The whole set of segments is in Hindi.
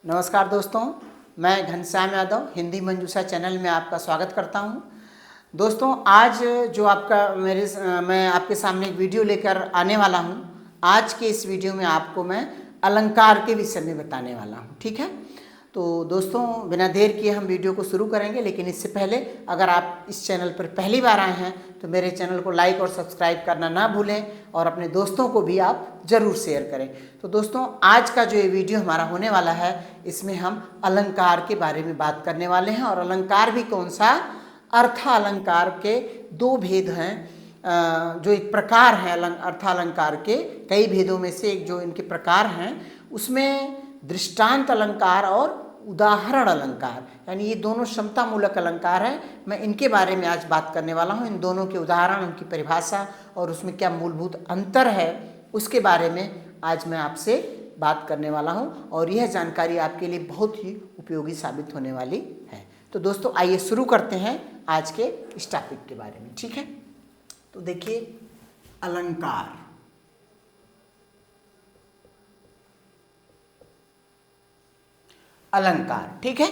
नमस्कार दोस्तों, मैं घनश्याम यादव हिंदी मंजूषा चैनल में आपका स्वागत करता हूं। दोस्तों, आज जो मैं आपके सामने एक वीडियो लेकर आने वाला हूं। आज के इस वीडियो में आपको मैं अलंकार के विषय में बताने वाला हूं। ठीक है, तो दोस्तों बिना देर किए हम वीडियो को शुरू करेंगे, लेकिन इससे पहले अगर आप इस चैनल पर पहली बार आए हैं तो मेरे चैनल को लाइक और सब्सक्राइब करना ना भूलें और अपने दोस्तों को भी आप ज़रूर शेयर करें। तो दोस्तों, आज का जो ये वीडियो हमारा होने वाला है, इसमें हम अलंकार के बारे में बात करने वाले हैं। और अलंकार भी कौन सा, अर्थालंकार के दो भेद हैं। जो एक प्रकार हैं अर्थालंकार के कई भेदों में से एक जो इनके प्रकार हैं, उसमें दृष्टांत अलंकार और उदाहरण अलंकार, यानी ये दोनों समता मूलक अलंकार हैं। मैं इनके बारे में आज बात करने वाला हूँ। इन दोनों के उदाहरण, उनकी परिभाषा और उसमें क्या मूलभूत अंतर है, उसके बारे में आज मैं आपसे बात करने वाला हूँ। और यह जानकारी आपके लिए बहुत ही उपयोगी साबित होने वाली है। तो दोस्तों, आइए शुरू करते हैं आज के इस टॉपिक के बारे में। ठीक है, तो देखिए, अलंकार। अलंकार, ठीक है।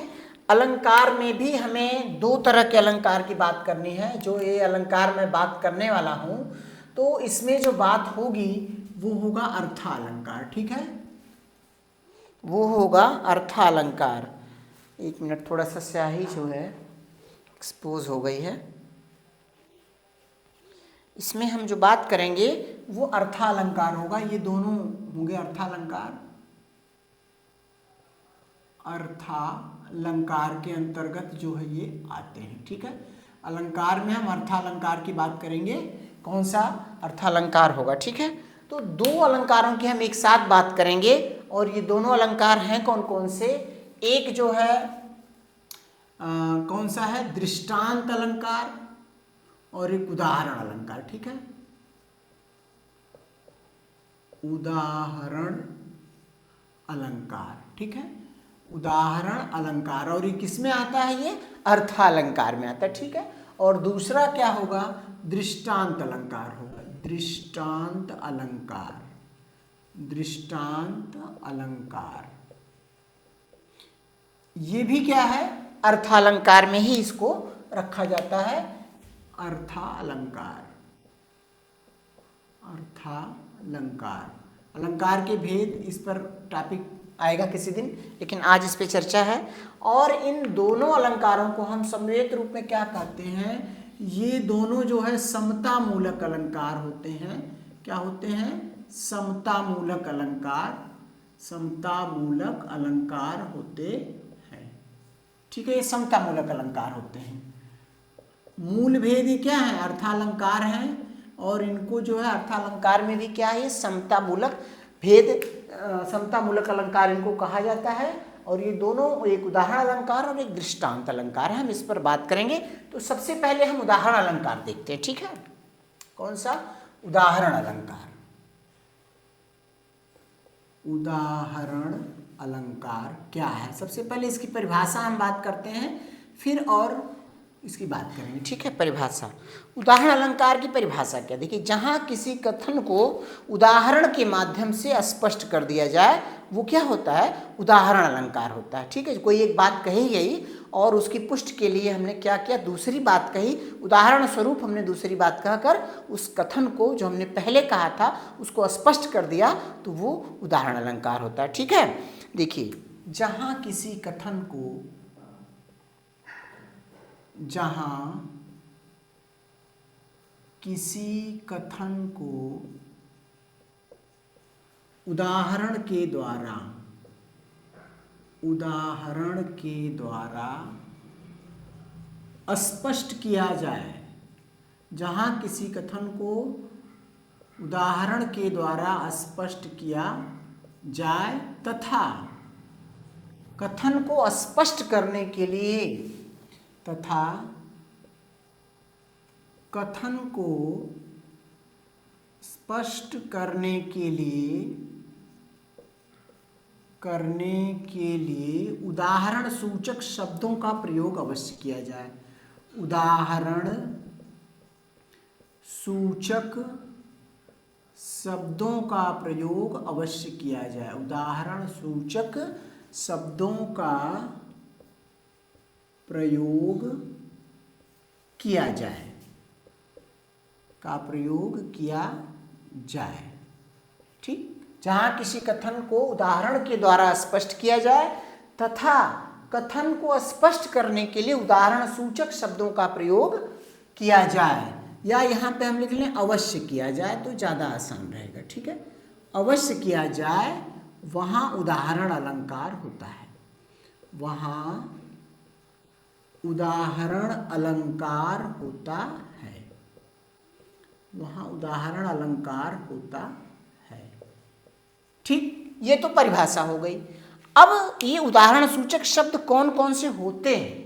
अलंकार में भी हमें दो तरह के अलंकार की बात करनी है। जो ये अलंकार मैं बात करने वाला हूं, तो इसमें जो बात होगी वो होगा अर्थालंकार। ठीक है, वो होगा अर्थालंकार। एक मिनट, थोड़ा सा स्याही जो है एक्सपोज हो गई है। इसमें हम जो बात करेंगे वो अर्थालंकार होगा। ये दोनों होंगे अर्थालंकार। अर्थालंकार के अंतर्गत जो है ये आते हैं। ठीक है, अलंकार में हम अर्थालंकार की बात करेंगे। कौन सा अर्थालंकार होगा? ठीक है, तो दो अलंकारों की हम एक साथ बात करेंगे। और ये दोनों अलंकार हैं कौन कौन से? एक जो है कौन सा है, दृष्टांत अलंकार, और एक उदाहरण अलंकार। ठीक है, उदाहरण अलंकार। ठीक है, उदाहरण अलंकार। और ये किसमें आता है? ये अर्थालंकार में आता है। ठीक है, और दूसरा क्या होगा? दृष्टांत अलंकार होगा। दृष्टांत अलंकार, दृष्टांत अलंकार। ये भी क्या है? अर्थालंकार में ही इसको रखा जाता है। अर्थालंकार, अर्थालंकार। अलंकार के भेद, इस पर टॉपिक आएगा किसी दिन, लेकिन आज इस पे चर्चा है। और इन दोनों अलंकारों को हम सम्मिलित रूप में क्या कहते हैं? ये दोनों जो है समता मूलक अलंकार होते हैं। क्या होते हैं? समता मूलक अलंकार, समता मूलक अलंकार होते हैं। ठीक है, ये समता मूलक अलंकार होते हैं। मूल भेद ये क्या है? अर्थालंकार हैं। और इनको जो है अर्थालंकार में भी क्या है? समता मूलक भेद, समता मूलक अलंकार इनको कहा जाता है। और ये दोनों, एक उदाहरण अलंकार और एक दृष्टांत अलंकार है। हम इस पर बात करेंगे। तो सबसे पहले हम उदाहरण अलंकार देखते हैं। ठीक है, कौन सा? उदाहरण अलंकार। उदाहरण अलंकार क्या है? सबसे पहले इसकी परिभाषा हम बात करते हैं, फिर और इसकी बात करेंगे। ठीक है, परिभाषा। उदाहरण अलंकार की परिभाषा क्या? देखिए, जहाँ किसी कथन को उदाहरण के माध्यम से स्पष्ट कर दिया जाए, वो क्या होता है? उदाहरण अलंकार होता है। ठीक है, कोई एक बात कही गई और उसकी पुष्टि के लिए हमने क्या किया? दूसरी बात कही। उदाहरण स्वरूप हमने दूसरी बात कहकर उस कथन को जो हमने पहले कहा था उसको स्पष्ट कर दिया, तो वो उदाहरण अलंकार होता है। ठीक है, देखिए, जहाँ किसी कथन को, जहाँ किसी कथन को उदाहरण के द्वारा, उदाहरण के द्वारा स्पष्ट किया जाए, जहाँ किसी कथन को उदाहरण के द्वारा स्पष्ट किया जाए तथा कथन को स्पष्ट करने के लिए, तथा कथन को स्पष्ट करने के लिए उदाहरण सूचक शब्दों का प्रयोग अवश्य किया जाए। उदाहरण सूचक शब्दों का प्रयोग अवश्य किया जाए। उदाहरण सूचक शब्दों का प्रयोग किया जाए, ठीक। जहां किसी कथन को उदाहरण के द्वारा स्पष्ट किया जाए तथा कथन को स्पष्ट करने के लिए उदाहरण सूचक शब्दों का प्रयोग किया जाए, या यहाँ पे हम लिख लें अवश्य किया जाए तो ज़्यादा आसान रहेगा, ठीक है। अवश्य किया जाए वहाँ उदाहरण अलंकार होता है, वहाँ उदाहरण अलंकार होता है, वहाँ उदाहरण अलंकार होता है, ठीक। ये तो परिभाषा हो गई। अब ये उदाहरण सूचक शब्द कौन कौन से होते हैं?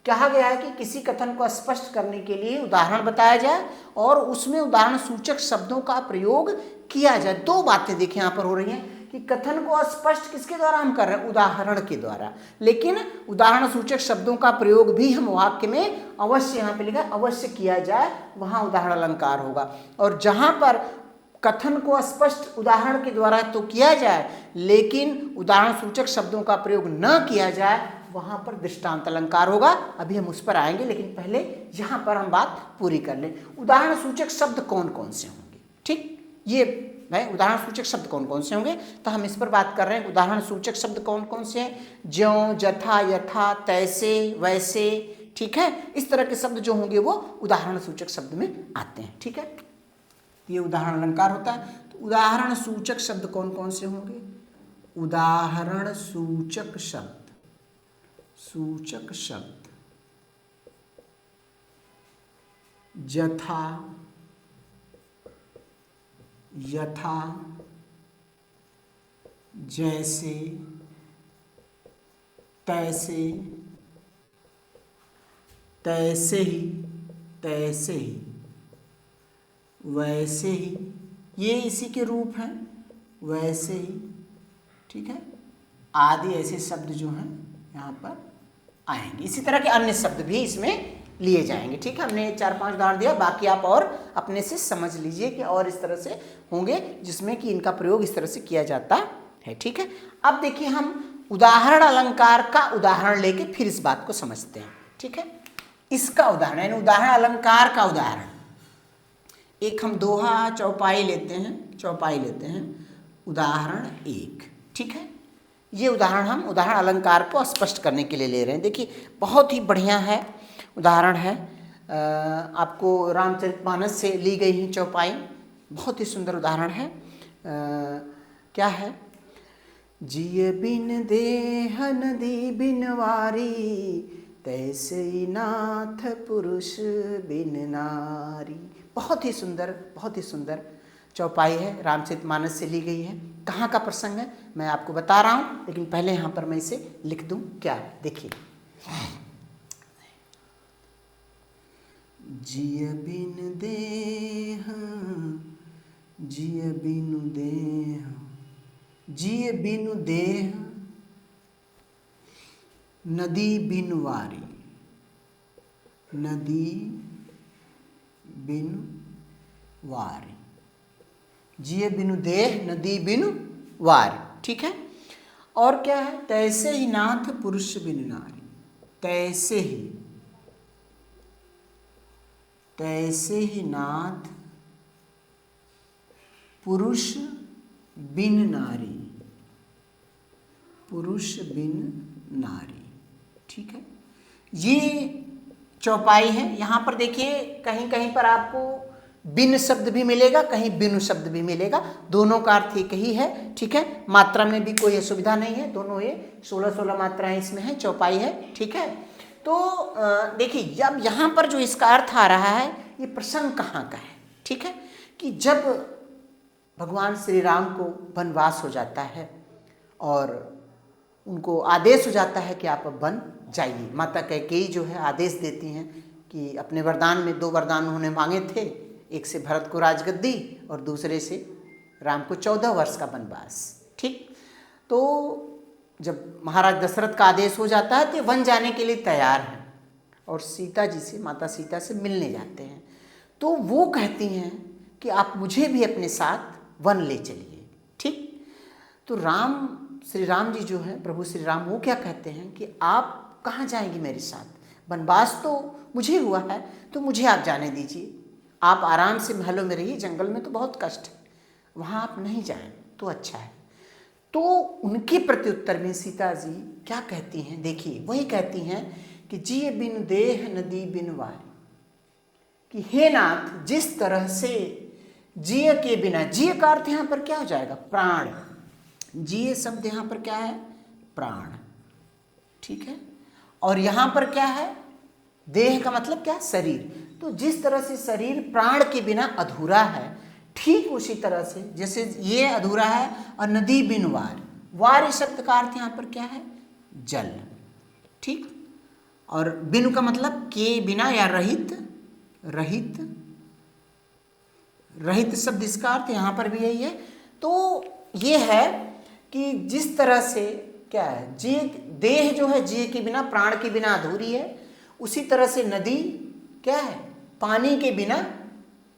कहा गया है कि किसी कथन को स्पष्ट करने के लिए उदाहरण बताया जाए और उसमें उदाहरण सूचक शब्दों का प्रयोग किया जाए। दो बातें देखिए यहाँ पर हो रही हैं कि कथन को स्पष्ट किसके द्वारा हम कर रहे हैं? उदाहरण के द्वारा, लेकिन उदाहरण सूचक शब्दों का प्रयोग भी हम वाक्य में अवश्य, यहाँ पे लिखा अवश्य किया जाए, वहाँ उदाहरण अलंकार होगा। और जहाँ पर कथन को स्पष्ट उदाहरण के द्वारा तो किया जाए लेकिन उदाहरण सूचक शब्दों का प्रयोग न किया जाए, वहाँ पर दृष्टांत अलंकार होगा। अभी हम उस पर आएंगे, लेकिन पहले यहाँ पर हम बात पूरी कर लें। उदाहरण सूचक शब्द कौन कौन से होंगे, ठीक। ये है उदाहरण सूचक शब्द कौन कौन से होंगे, तो हम इस पर बात कर रहे हैं। उदाहरण सूचक शब्द कौन कौन से हैं? ज्यों, जथा, यथा, तैसे, वैसे, ठीक है। इस तरह के शब्द जो होंगे वो उदाहरण सूचक शब्द में आते हैं, ठीक है। ये उदाहरण अलंकार होता है। तो उदाहरण सूचक शब्द कौन कौन से होंगे? उदाहरण सूचक शब्द, जथा, यथा, जैसे, तैसे, तैसे ही, वैसे ही, ये इसी के रूप हैं, वैसे ही, ठीक है। आदि ऐसे शब्द जो हैं यहाँ पर आएंगे। इसी तरह के अन्य शब्द भी इसमें लिए जाएंगे, ठीक है। हमने 4-5 उदाहरण दिया, बाकी आप और अपने से समझ लीजिए कि और इस तरह से होंगे जिसमें कि इनका प्रयोग इस तरह से किया जाता है, ठीक है। अब देखिए हम उदाहरण अलंकार का उदाहरण लेके फिर इस बात को समझते हैं, ठीक है। इसका उदाहरण यानी उदाहरण अलंकार का उदाहरण, एक हम दोहा चौपाई लेते हैं, उदाहरण 1, ठीक है। ये उदाहरण हम उदाहरण अलंकार को स्पष्ट करने के लिए ले रहे हैं। देखिए बहुत ही बढ़िया है उदाहरण है, आपको रामचरितमानस से ली गई है चौपाई, बहुत ही सुंदर उदाहरण है। क्या है? जिय बिन देह नदी बिन वारी, तैसे नाथ पुरुष बिन नारी। बहुत ही सुंदर चौपाई है, रामचरितमानस से ली गई है। कहाँ का प्रसंग है मैं आपको बता रहा हूँ, लेकिन पहले यहाँ पर मैं इसे लिख दूँ। क्या देखिए, जिय बिन देह, जिय बिनु देह, जिय बिनु देह नदी बिन वारी, नदी बिन वारी, जिय बिनु देह नदी बिनु वारी, ठीक है। और क्या है? तैसे ही नाथ पुरुष बिन नारी, तैसे ही नाथ पुरुष बिन नारी, पुरुष बिन नारी, ठीक है। ये चौपाई है। यहाँ पर देखिए कहीं कहीं पर आपको बिन शब्द भी मिलेगा, कहीं बिनु शब्द भी मिलेगा, दोनों का अर्थ एक ही है, ठीक है। मात्रा में भी कोई असुविधा नहीं है, दोनों ये 16-16 मात्राएं इसमें है, चौपाई है, ठीक है। तो देखिए जब यहाँ पर जो इसका अर्थ आ रहा है, ये प्रसंग कहाँ का है, ठीक है, कि जब भगवान श्री राम को वनवास हो जाता है और उनको आदेश हो जाता है कि आप अब वन जाइए। माता कैकेयी जो है आदेश देती हैं कि अपने वरदान में 2 वरदान उन्होंने मांगे थे, एक से भरत को राजगद्दी और दूसरे से राम को 14 वर्ष का वनवास, ठीक। तो जब महाराज दशरथ का आदेश हो जाता है तो वन जाने के लिए तैयार हैं और सीता जी से, माता सीता से मिलने जाते हैं। तो वो कहती हैं कि आप मुझे भी अपने साथ वन ले चलिए, ठीक। तो राम श्री राम जी जो हैं, प्रभु श्री राम, वो क्या कहते हैं कि आप कहाँ जाएंगी मेरे साथ, वनवास तो मुझे हुआ है तो मुझे आप जाने दीजिए, आप आराम से महलों में रहिए, जंगल में तो बहुत कष्ट है, वहाँ आप नहीं जाएं तो अच्छा है। तो उनके प्रत्युत्तर में सीता जी क्या कहती हैं, देखिए वही कहती हैं कि जिय बिन देह नदी बिन वारी, कि हे नाथ जिस तरह से जिय के बिना, जिय का अर्थ यहाँ पर क्या हो जाएगा, प्राण, जिय शब्द यहाँ पर क्या है, प्राण, ठीक है, और यहाँ पर क्या है, देह का मतलब क्या, शरीर। तो जिस तरह से शरीर प्राण के बिना अधूरा है, ठीक उसी तरह से जैसे ये अधूरा है, और नदी बिन वार, वार शब्द का अर्थ यहाँ पर क्या है, जल, ठीक, और बिन का मतलब के बिना या रहित, रहित, रहित शब्द इसका अर्थ यहाँ पर भी यही है। तो ये है कि जिस तरह से क्या है, जी देह जो है जी के बिना, प्राण के बिना अधूरी है, उसी तरह से नदी क्या है, पानी के बिना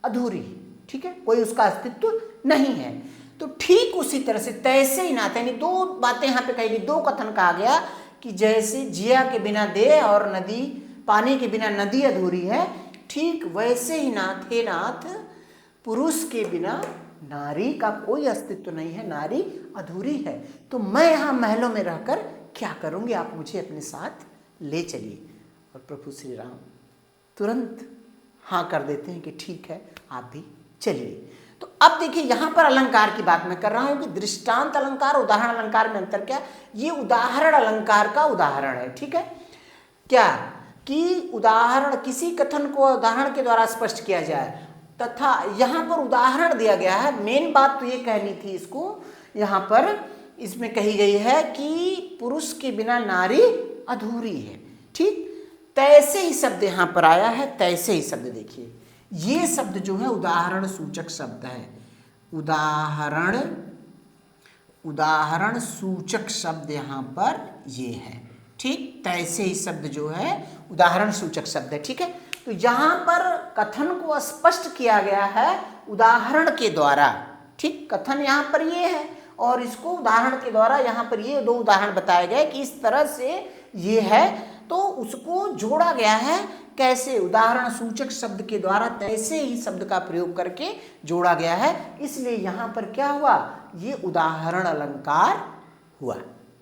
अधूरी, ठीक है, कोई उसका अस्तित्व नहीं है। तो ठीक उसी तरह से तैसे ही नाते, यानी दो बातें यहाँ पे कही गई, दो कथन कहा गया कि जैसे जिया के बिना देह और नदी, पानी के बिना नदी अधूरी है, ठीक वैसे ही नाथ, हे नाथ पुरुष के बिना नारी का कोई अस्तित्व नहीं है, नारी अधूरी है। तो मैं यहाँ महलों में रहकर क्या करूँगी, आप मुझे अपने साथ ले चलिए। और प्रभु श्री राम तुरंत हाँ कर देते हैं कि ठीक है आप भी चलिए। तो अब देखिए यहाँ पर अलंकार की बात मैं कर रहा हूँ कि दृष्टांत अलंकार उदाहरण अलंकार में अंतर क्या, ये उदाहरण अलंकार का उदाहरण है, ठीक है, क्या कि उदाहरण किसी कथन को उदाहरण के द्वारा स्पष्ट किया जाए, तथा यहाँ पर उदाहरण दिया गया है। मेन बात तो ये कहनी थी इसको, यहाँ पर इसमें कही गई है कि पुरुष के बिना नारी अधूरी है, ठीक, तैसे ही शब्द यहाँ पर आया है, तैसे ही शब्द देखिए, ये शब्द जो है उदाहरण सूचक शब्द है, उदाहरण, उदाहरण सूचक शब्द यहाँ पर ये है, ठीक, तैसे ही शब्द जो है उदाहरण सूचक शब्द है, ठीक है। तो यहाँ पर कथन को स्पष्ट किया गया है उदाहरण के द्वारा, ठीक, कथन यहाँ पर ये है और इसको उदाहरण के द्वारा यहाँ पर ये दो उदाहरण बताए गए कि इस तरह से ये है, तो उसको जोड़ा गया है कैसे, उदाहरण सूचक शब्द के द्वारा तैसे ही शब्द का प्रयोग करके जोड़ा गया है, इसलिए यहाँ पर क्या हुआ, ये उदाहरण अलंकार हुआ,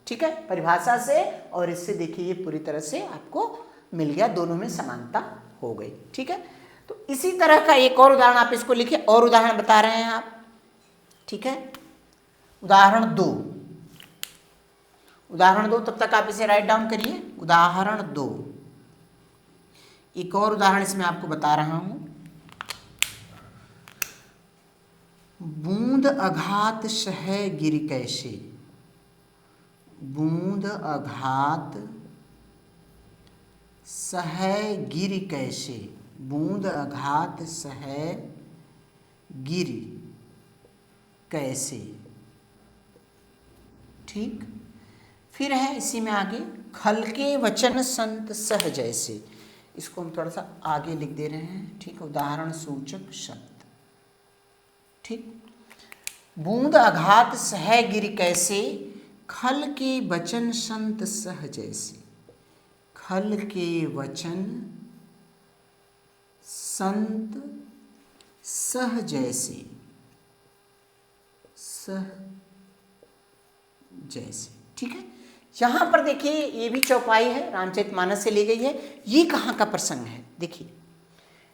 ठीक है, परिभाषा से। और इससे देखिए ये पूरी तरह से आपको मिल गया, दोनों में समानता हो गई, ठीक है। तो इसी तरह का एक और उदाहरण आप इसको लिखिए, और उदाहरण बता रहे हैं आप, ठीक है, उदाहरण दो, उदाहरण दो, तब तक आप इसे राइट डाउन करिए, उदाहरण दो। एक और उदाहरण इसमें आपको बता रहा हूं, बूंद अघात सह गिर कैसे, बूंद अघात सह गिर कैसे, बूंद अघात सह गिर कैसे, ठीक। फिर है इसी में आगे, खल के वचन संत सह जैसे, इसको हम थोड़ा सा आगे लिख दे रहे हैं, ठीक, उदाहरण सूचक शब्द, ठीक, बूंद अघात सह गिर कैसे, खल के वचन संत सह जैसे, खल के वचन संत सह जैसे, सह जैसे, ठीक है। यहां पर देखिए ये भी चौपाई है, रामचरितमानस से ली गई है, ये कहाँ का प्रसंग है, देखिए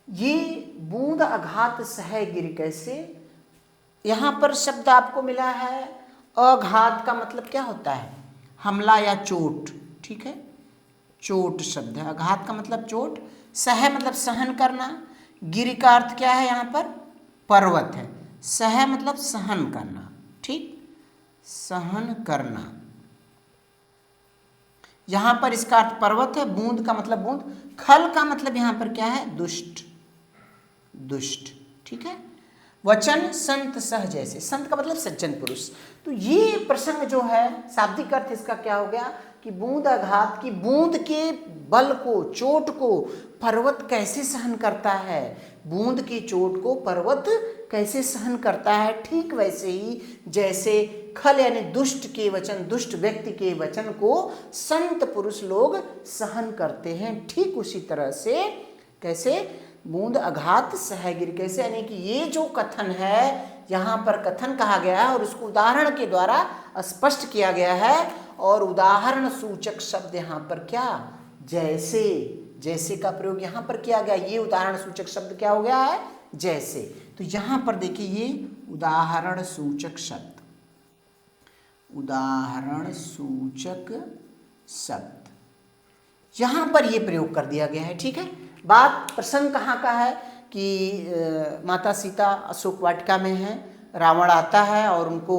ये बूंद अघात सह गिर कैसे, यहां पर शब्द आपको मिला है, अघात का मतलब क्या होता है, हमला या चोट, ठीक है, चोट शब्द है, आघात का मतलब चोट, सह मतलब सहन करना, गिर का अर्थ क्या है यहाँ पर, पर्वत है, सह मतलब सहन करना, ठीक, सहन करना, यहाँ पर इसका अर्थ पर्वत है, बूंद का मतलब बूंद, खल का मतलब यहाँ पर क्या है, दुष्ट, दुष्ट, ठीक है, वचन संत सह जैसे, संत का मतलब सज्जन पुरुष। तो ये प्रसंग जो है शाब्दिक अर्थ इसका क्या हो गया कि बूंद आघात की, बूंद के बल को, चोट को पर्वत कैसे सहन करता है, बूंद की चोट को पर्वत कैसे सहन करता है, ठीक वैसे ही जैसे खल यानी दुष्ट के वचन, दुष्ट व्यक्ति के वचन को संत पुरुष लोग सहन करते हैं, ठीक उसी तरह से कैसे बूंद अघात सहगिर, कैसे यानी कि ये जो कथन है यहाँ पर कथन कहा गया है और उसको उदाहरण के द्वारा स्पष्ट किया गया है। और उदाहरण सूचक शब्द यहाँ पर क्या, जैसे, जैसे का प्रयोग यहाँ पर किया गया। ये उदाहरण सूचक शब्द क्या हो गया है, जैसे। तो यहाँ पर देखिए ये उदाहरण सूचक शब्द, उदाहरण सूचक शब्द यहाँ पर ये प्रयोग कर दिया गया है। ठीक है, बात प्रसंग कहाँ का है कि माता सीता अशोक वाटिका में है, रावण आता है और उनको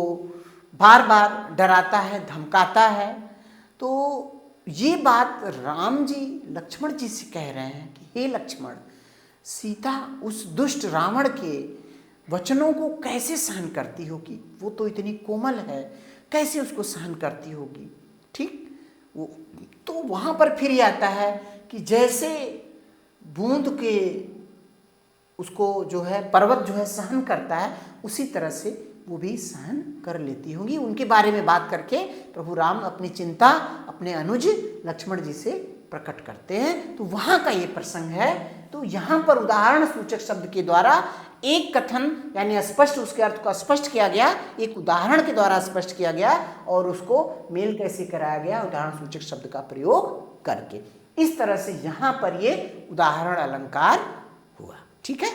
बार बार डराता है, धमकाता है। तो ये बात राम जी लक्ष्मण जी से कह रहे हैं कि हे लक्ष्मण, सीता उस दुष्ट रावण के वचनों को कैसे सहन करती होगी, वो तो इतनी कोमल है, कैसे उसको सहन करती होगी। ठीक, वो तो वहाँ पर फिर ये आता है कि जैसे बूंद के उसको जो है पर्वत जो है सहन करता है, उसी तरह से वो भी सहन कर लेती होंगी। उनके बारे में बात करके प्रभु राम अपनी चिंता अपने अनुज लक्ष्मण जी से प्रकट करते हैं। तो वहाँ का ये प्रसंग है। तो यहाँ पर उदाहरण सूचक शब्द के द्वारा एक कथन यानी स्पष्ट, उसके अर्थ को स्पष्ट किया गया, एक उदाहरण के द्वारा स्पष्ट किया गया और उसको मेल कैसे कराया गया, उदाहरण सूचक शब्द का प्रयोग करके। इस तरह से यहाँ पर ये उदाहरण अलंकार हुआ। ठीक है,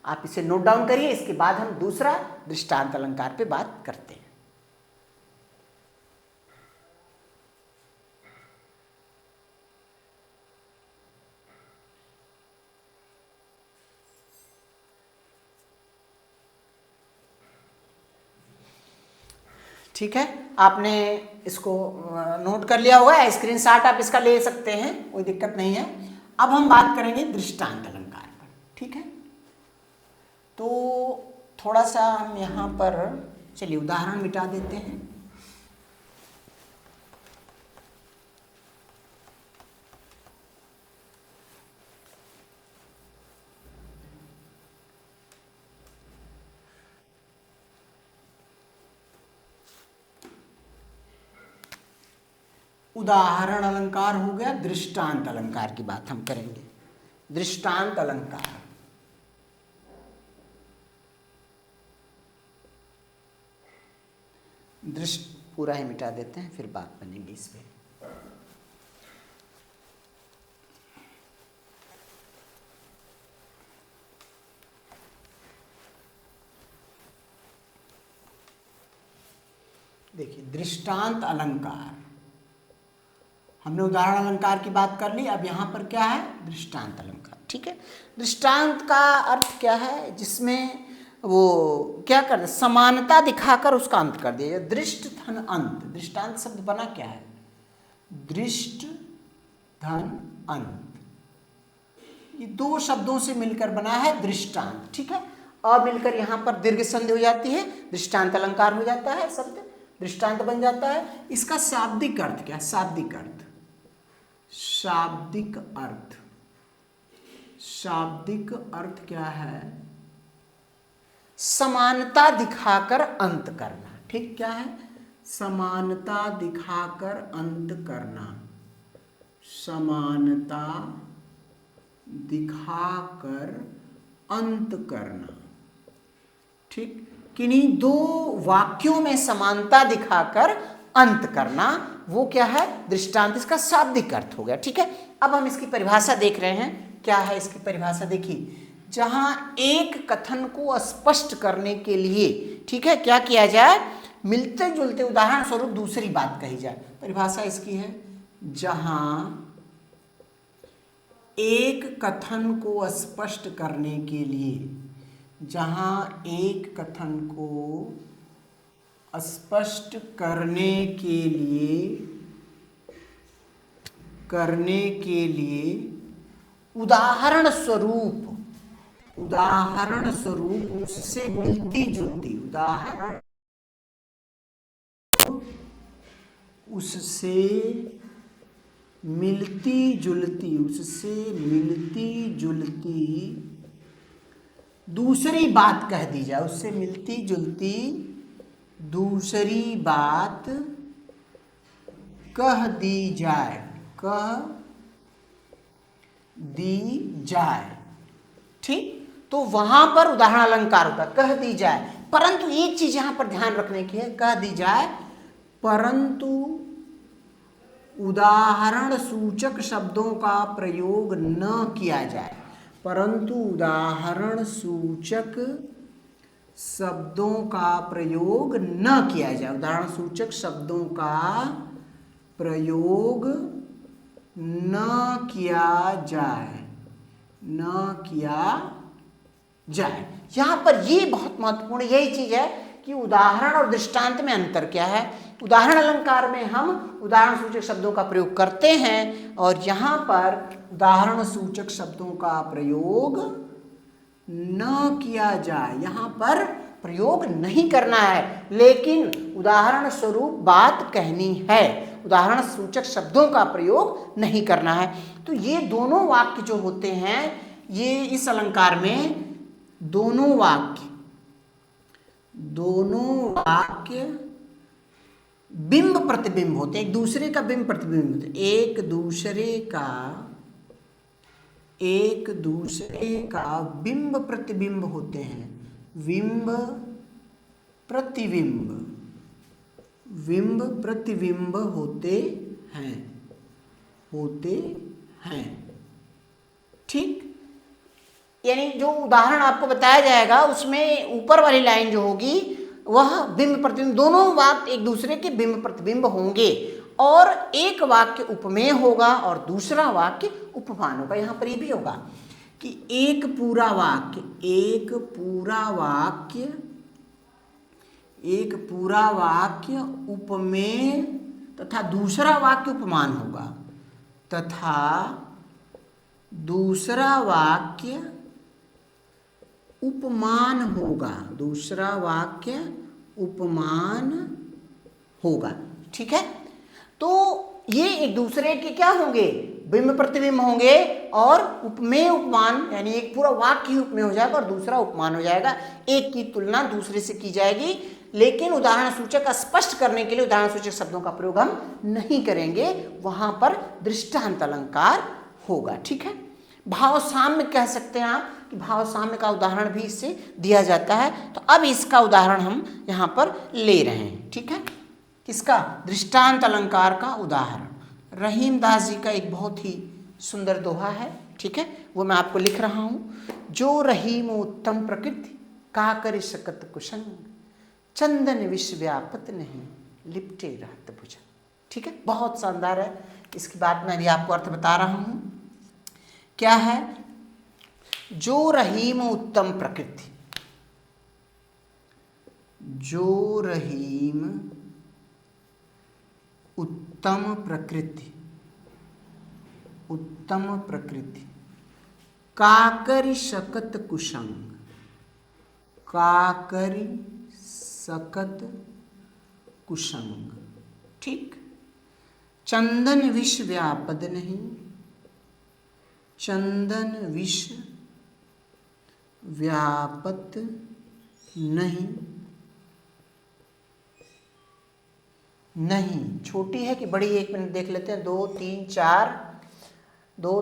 आप इसे नोट डाउन करिए, इसके बाद हम दूसरा दृष्टांत अलंकार पे बात करते हैं। ठीक है, आपने इसको नोट कर लिया होगा, स्क्रीनशॉट आप इसका ले सकते हैं, कोई दिक्कत नहीं है। अब हम बात करेंगे दृष्टांत अलंकार पर। ठीक है, तो थोड़ा सा हम यहाँ पर चलिए उदाहरण मिटा देते हैं। उदाहरण अलंकार हो गया, दृष्टांत अलंकार की बात हम करेंगे। दृष्टांत अलंकार, दृष्ट पूरा ही मिटा देते हैं, फिर बात बनेगी इस पे। देखिए दृष्टांत अलंकार, हमने उदाहरण अलंकार की बात कर ली, अब यहाँ पर क्या है, दृष्टांत अलंकार। ठीक है, दृष्टांत का अर्थ क्या है, जिसमें वो क्या कर दे, समानता दिखाकर उसका अंत कर दिया। दृष्ट धन अंत, दृष्टांत शब्द बना क्या है, दृष्ट धन अंत, ये दो शब्दों से मिलकर बना है दृष्टांत। ठीक है, अ मिलकर यहाँ पर दीर्घ संधि हो जाती है, दृष्टांत अलंकार हो जाता है, शब्द दृष्टांत बन जाता है। इसका शाब्दिक अर्थ क्या है, शाब्दिक अर्थ, शाब्दिक अर्थ, शाब्दिक अर्थ क्या है, समानता दिखाकर अंत करना। ठीक, क्या है, समानता दिखाकर अंत करना, समानता दिखाकर अंत करना। ठीक, किन्हीं दो वाक्यों में समानता दिखाकर अंत करना, वो क्या है, दृष्टांत, इसका शाब्दिक अर्थ हो गया। ठीक है, अब हम इसकी परिभाषा देख रहे हैं, क्या है इसकी परिभाषा। देखिए, जहां एक कथन को स्पष्ट करने के लिए, ठीक है, क्या किया जाए, मिलते जुलते उदाहरण स्वरूप दूसरी बात कही जाए। परिभाषा इसकी है, जहां एक कथन को स्पष्ट करने के लिए, जहां एक कथन को स्पष्ट करने के लिए उदाहरण स्वरूप उससे मिलती जुलती, उदाहरण उससे मिलती जुलती दूसरी बात कह दी जाए, उससे मिलती जुलती दूसरी बात कह दी जाए, कह दी जाए। ठीक, तो वहां पर उदाहरण अलंकार होता है, कह दी जाए। परंतु एक चीज यहां पर ध्यान रखने की है, कह दी जाए परंतु उदाहरण सूचक शब्दों का प्रयोग न किया जाए, परंतु उदाहरण सूचक शब्दों का प्रयोग न किया जाए, उदाहरण सूचक शब्दों का प्रयोग न किया जाए, न किया जाए। यहां पर ये बहुत महत्वपूर्ण यही चीज है कि उदाहरण और दृष्टांत में अंतर क्या है। उदाहरण अलंकार में हम उदाहरण सूचक शब्दों का प्रयोग करते हैं और यहां पर उदाहरण सूचक शब्दों का प्रयोग न किया जाए, यहां पर प्रयोग नहीं करना है, लेकिन उदाहरण स्वरूप बात कहनी है, उदाहरण सूचक शब्दों का प्रयोग नहीं करना है। तो ये दोनों वाक्य जो होते हैं, ये इस अलंकार में दोनों वाक्य बिंब प्रतिबिंब होते हैं, एक दूसरे का बिंब प्रतिबिंब होते हैं, एक दूसरे का बिंब प्रतिबिंब होते हैं, बिंब प्रतिबिंब होते हैं। ठीक, यानी जो उदाहरण आपको बताया जाएगा उसमें ऊपर वाली लाइन जो होगी वह बिंब प्रतिबिंब, दोनों वाक्य एक दूसरे के बिंब प्रतिबिंब होंगे और एक वाक्य उपमेय होगा और दूसरा वाक्य उपमान होगा। यहां पर ये भी होगा कि एक पूरा वाक्य उपमेय तथा दूसरा वाक्य उपमान होगा, तथा दूसरा वाक्य उपमान होगा। ठीक है, तो ये एक दूसरे के क्या होंगे, बिंब प्रतिबिंब होंगे और उपमेय उपमान, यानी एक पूरा वाक्य ही उपमेय हो जाएगा और दूसरा उपमान हो जाएगा। एक की तुलना दूसरे से की जाएगी, लेकिन उदाहरण सूचक स्पष्ट करने के लिए उदाहरण सूचक शब्दों का प्रयोग हम नहीं करेंगे, वहां पर दृष्टांत अलंकार होगा। ठीक है, भाव साम्य कह सकते हैं आप कि भाव साम्य का उदाहरण भी इससे दिया जाता है। तो अब इसका उदाहरण हम यहाँ पर ले रहे हैं। ठीक है, किसका, दृष्टांत अलंकार का उदाहरण रहीम दास जी का एक बहुत ही सुंदर दोहा है। ठीक है, वो मैं आपको लिख रहा हूँ। जो रहीम उत्तम प्रकृति काकर शकत कुशंग, चंदन विश्व व्यापत नहीं लिपटे रहत भुजंग। ठीक है, बहुत शानदार है। इसकी बात मैं भी आपको अर्थ बता रहा हूँ। क्या है, जो रहीम उत्तम प्रकृति, जो रहीम उत्तम प्रकृति काकरि शकत कुशंग। ठीक, चंदन विष व्यापद नहीं, चंदन विष व्यापत नहीं, छोटी है कि बड़ी, 1 मिनट देख लेते हैं। 2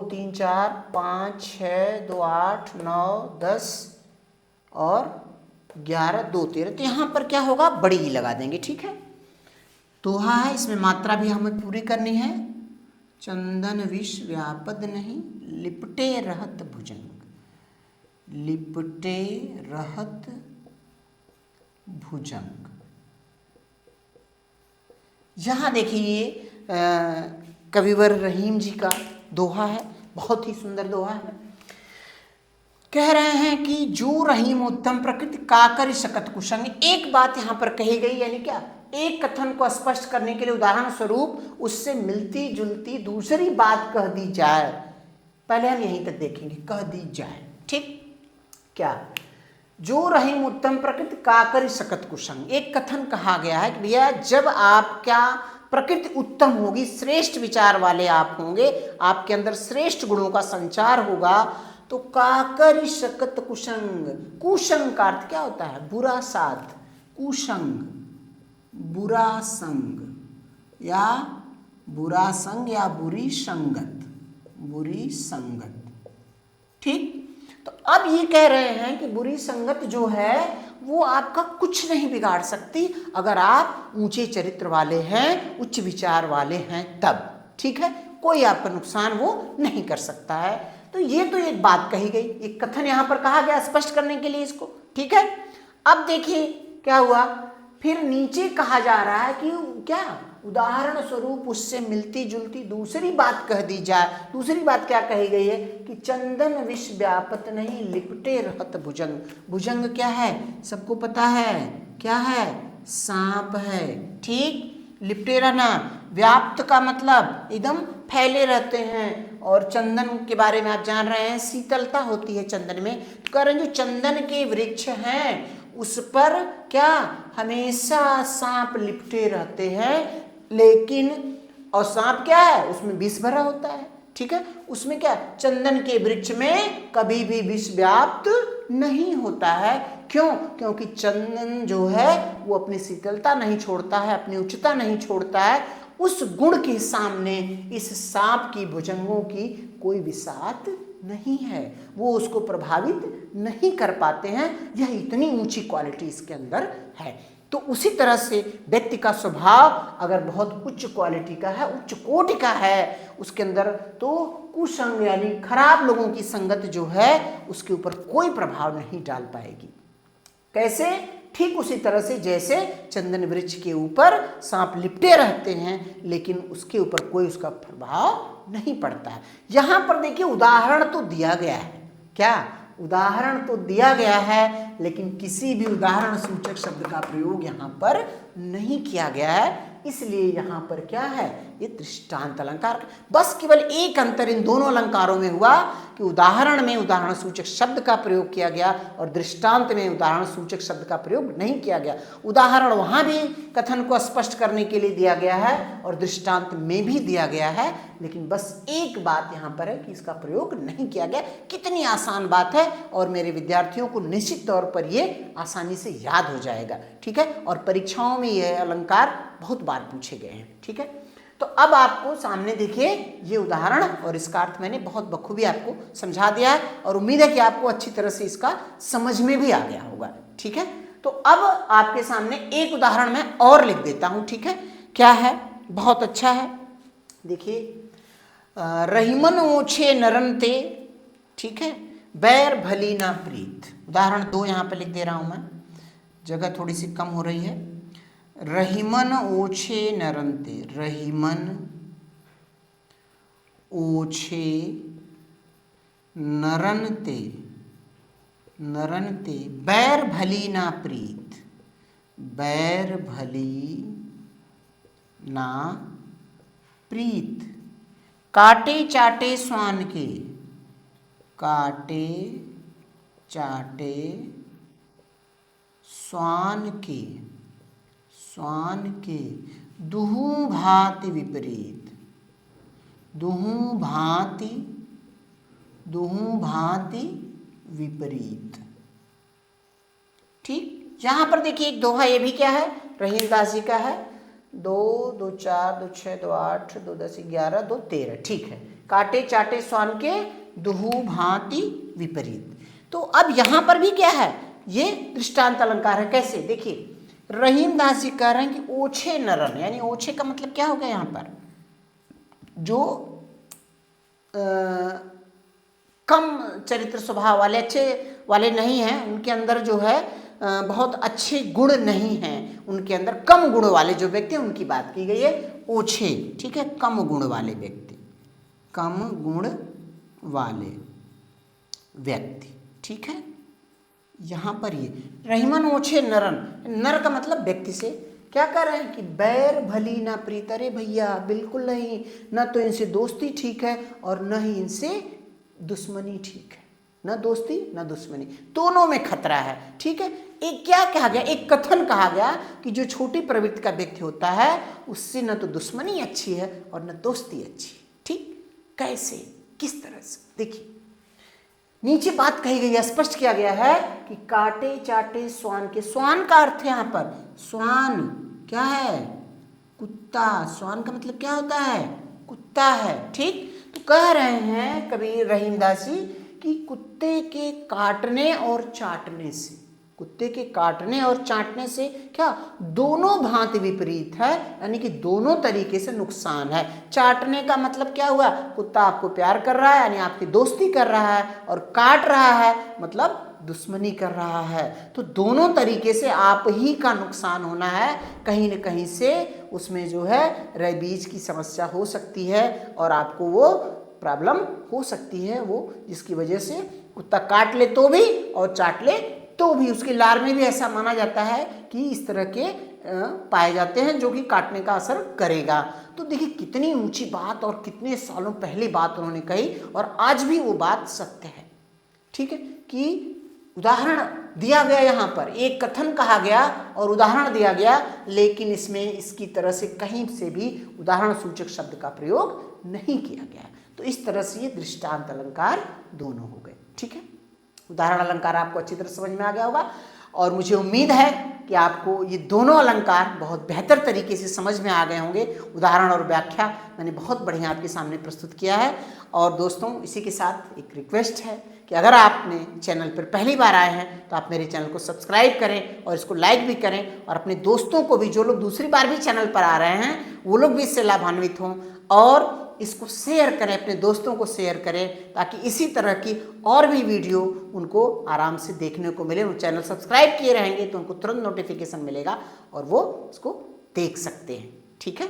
3 4 5 6 2 8 9 10 और 11 2 13। तो यहाँ पर क्या होगा, बड़ी ही लगा देंगे। ठीक है, दोहा है, इसमें मात्रा भी हमें पूरी करनी है। चंदन विष व्यापद नहीं लिपटे रहत भुजंग, लिपटे रहत भुजंग। यहाँ देखिए कविवर रहीम जी का दोहा है, बहुत ही सुंदर दोहा है। कह रहे हैं कि जो रहीम उत्तम प्रकृति काकर शकत कुशंग। एक बात यहाँ पर कही गई, यानी क्या, एक कथन को स्पष्ट करने के लिए उदाहरण स्वरूप उससे मिलती जुलती दूसरी बात कह दी जाए। पहले हम यहीं तक देखेंगे, कह दी जाए। ठीक, क्या, जो रहीम उत्तम प्रकृति काकर शकत कुशंग। एक कथन कहा गया है कि भैया जब आपका प्रकृति उत्तम होगी, श्रेष्ठ विचार वाले आप होंगे, आपके अंदर श्रेष्ठ गुणों का संचार होगा, तो काकरि शकत कुसंग, कुसंग का अर्थ क्या होता है? बुरा साथ, कुसंग बुरा संग या बुरा संग या बुरी संगत, बुरी संगत। ठीक, तो अब ये कह रहे हैं कि बुरी संगत जो है वो आपका कुछ नहीं बिगाड़ सकती अगर आप ऊंचे चरित्र वाले हैं, उच्च विचार वाले हैं तब। ठीक है, कोई आपका नुकसान वो नहीं कर सकता है। तो ये तो एक बात कही गई, एक कथन यहां पर कहा गया स्पष्ट करने के लिए इसको। ठीक है, अब देखिए क्या हुआ, फिर नीचे कहा जा रहा है कि क्या उदाहरण स्वरूप उससे मिलती जुलती दूसरी बात कह दी जाए। दूसरी बात क्या कही गई है कि चंदन विष व्यापत नहीं लिपटे रहत भुजंग। भुजंग क्या है? सबको पता है क्या है? सांप है। ठीक, लिपटे रहना, व्याप्त का मतलब एकदम फैले रहते हैं। और चंदन के बारे में आप जान रहे हैं, शीतलता होती है चंदन में। तो कह रहे हैं जो चंदन के वृक्ष हैं उस पर क्या हमेशा सांप लिपटे रहते हैं, लेकिन और सांप क्या है? उसमें विष भरा होता है। ठीक है, उसमें क्या, चंदन के वृक्ष में कभी भी विष व्याप्त नहीं होता है। क्यों? क्योंकि चंदन जो है वो अपनी शीतलता नहीं छोड़ता है, अपनी उच्चता नहीं छोड़ता है। उस गुण के सामने इस सांप की भुजंगों की कोई विषाक्त नहीं है, वो उसको प्रभावित नहीं कर पाते हैं। यह इतनी ऊंची क्वालिटी इसके अंदर है। तो उसी तरह से व्यक्ति का स्वभाव अगर बहुत उच्च क्वालिटी का है, उच्च कोटि का है उसके अंदर, तो कुसंग यानी खराब लोगों की संगत जो है उसके ऊपर कोई प्रभाव नहीं डाल पाएगी। कैसे? ठीक उसी तरह से जैसे चंदन वृक्ष के ऊपर सांप लिपटे रहते हैं लेकिन उसके ऊपर कोई उसका प्रभाव नहीं पड़ता है। यहां पर देखिए उदाहरण तो दिया गया है, क्या उदाहरण तो दिया गया है, लेकिन किसी भी उदाहरण सूचक शब्द का प्रयोग यहाँ पर नहीं किया गया है। इसलिए यहाँ पर क्या है, ये दृष्टांत अलंकार। बस केवल एक अंतर इन दोनों अलंकारों में हुआ कि उदाहरण में उदाहरण सूचक शब्द का प्रयोग किया गया और दृष्टांत में उदाहरण सूचक शब्द का प्रयोग नहीं किया गया। उदाहरण वहां भी कथन को स्पष्ट करने के लिए दिया गया है और दृष्टांत में भी दिया गया है, लेकिन बस एक बात यहाँ पर है कि इसका प्रयोग नहीं किया गया। कितनी आसान बात है और मेरे विद्यार्थियों को निश्चित तौर पर ये आसानी से याद हो जाएगा। ठीक है, और परीक्षाओं में यह अलंकार बहुत बार पूछे गए हैं। ठीक है, तो अब आपको सामने देखिए ये उदाहरण और इसका अर्थ मैंने बहुत बखूबी आपको समझा दिया है और उम्मीद है कि आपको अच्छी तरह से इसका समझ में भी आ गया होगा। ठीक है, तो अब आपके सामने एक उदाहरण मैं और लिख देता हूं। ठीक है, क्या है, बहुत अच्छा है। देखिए, रहीमन ओछे नरन ते, ठीक है, बैर भली ना प्रीत। उदाहरण 2 यहां पे लिख दे रहा हूं मैं, जगह थोड़ी सी कम हो रही है। रहीमन ओछे नरनते, रहीमन ओछे नरनते, नरनते बैर भली ना प्रीत, बैर भली ना प्रीत। काटे चाटे स्वान के, काटे चाटे स्वान के, स्वान के दुहु भांति विपरीत, दुहु भांति, दुहु भांति विपरीत। ठीक, यहां पर देखिए एक दोहा, ये भी क्या है, रहीम दास जी का है। 2 2 4 2 6 2 8 2 10 11 2 13। ठीक है, काटे चाटे स्वान के दुहु भांति विपरीत। तो अब यहां पर भी क्या है, ये दृष्टांत अलंकार है। कैसे? देखिए, रहीम दास जी कह रहे हैं कि ओछे नरन, यानी ओछे का मतलब क्या होगा यहाँ पर, जो कम चरित्र स्वभाव वाले, अच्छे वाले नहीं हैं, उनके अंदर जो है बहुत अच्छे गुण नहीं हैं, उनके अंदर कम गुण वाले जो व्यक्ति हैं उनकी बात की गई है, ओछे। ठीक है, कम गुण वाले व्यक्ति, कम गुण वाले व्यक्ति। ठीक है, यहां पर ये रहीमन ओछे नरन, नर का मतलब व्यक्ति से क्या कर रहे हैं कि बैर भली ना प्रीत। अरे भैया बिल्कुल नहीं, न तो इनसे दोस्ती ठीक है और न ही इनसे दुश्मनी ठीक है, न दोस्ती न दुश्मनी, दोनों में खतरा है। ठीक है, एक क्या कहा गया, एक कथन कहा गया कि जो छोटी प्रवृत्ति का व्यक्ति होता है उससे न तो दुश्मनी अच्छी है और न दोस्ती अच्छी। ठीक, कैसे, किस तरह से? देखिए, नीचे बात कही गई है, स्पष्ट किया गया है कि काटे चाटे श्वान के, श्वान का अर्थ है यहाँ पर, श्वान क्या है, कुत्ता, श्वान का मतलब क्या होता है, कुत्ता है, ठीक। तो कह रहे हैं कबीर रहीमदास जी कि कुत्ते के काटने और चाटने से, कुत्ते के काटने और चाटने से क्या, दोनों भांति विपरीत है, यानी कि दोनों तरीके से नुकसान है। चाटने का मतलब क्या हुआ, कुत्ता आपको प्यार कर रहा है यानी आपकी दोस्ती कर रहा है, और काट रहा है मतलब दुश्मनी कर रहा है। तो दोनों तरीके से आप ही का नुकसान होना है, कहीं न कहीं से उसमें जो है रेबीज की समस्या हो सकती है और आपको वो प्रॉब्लम हो सकती है, वो जिसकी वजह से कुत्ता काट ले तो भी और चाट ले तो भी, उसके लार में भी ऐसा माना जाता है कि इस तरह के पाए जाते हैं जो कि काटने का असर करेगा। तो देखिए कितनी ऊंची बात और कितने सालों पहले बात उन्होंने कही और आज भी वो बात सत्य है, ठीक है। कि उदाहरण दिया गया, यहाँ पर एक कथन कहा गया और उदाहरण दिया गया, लेकिन इसमें इसकी तरह से कहीं से भी उदाहरण सूचक शब्द का प्रयोग नहीं किया गया। तो इस तरह से ये दृष्टांत अलंकार दोनों हो गए, ठीक है। उदाहरण अलंकार आपको अच्छी तरह समझ में आ गया होगा और मुझे उम्मीद है कि आपको ये दोनों अलंकार बहुत बेहतर तरीके से समझ में आ गए होंगे। उदाहरण और व्याख्या मैंने बहुत बढ़िया आपके सामने प्रस्तुत किया है। और दोस्तों इसी के साथ एक रिक्वेस्ट है कि अगर आपने चैनल पर पहली बार आए हैं तो आप मेरे चैनल को सब्सक्राइब करें और इसको लाइक भी करें, और अपने दोस्तों को भी, जो लोग दूसरी बार भी चैनल पर आ रहे हैं वो लोग भी इससे लाभान्वित हों, और इसको शेयर करें, अपने दोस्तों को शेयर करें, ताकि इसी तरह की और भी वीडियो उनको आराम से देखने को मिले। वो चैनल सब्सक्राइब किए रहेंगे तो उनको तुरंत नोटिफिकेशन मिलेगा और वो उसको देख सकते हैं, ठीक है।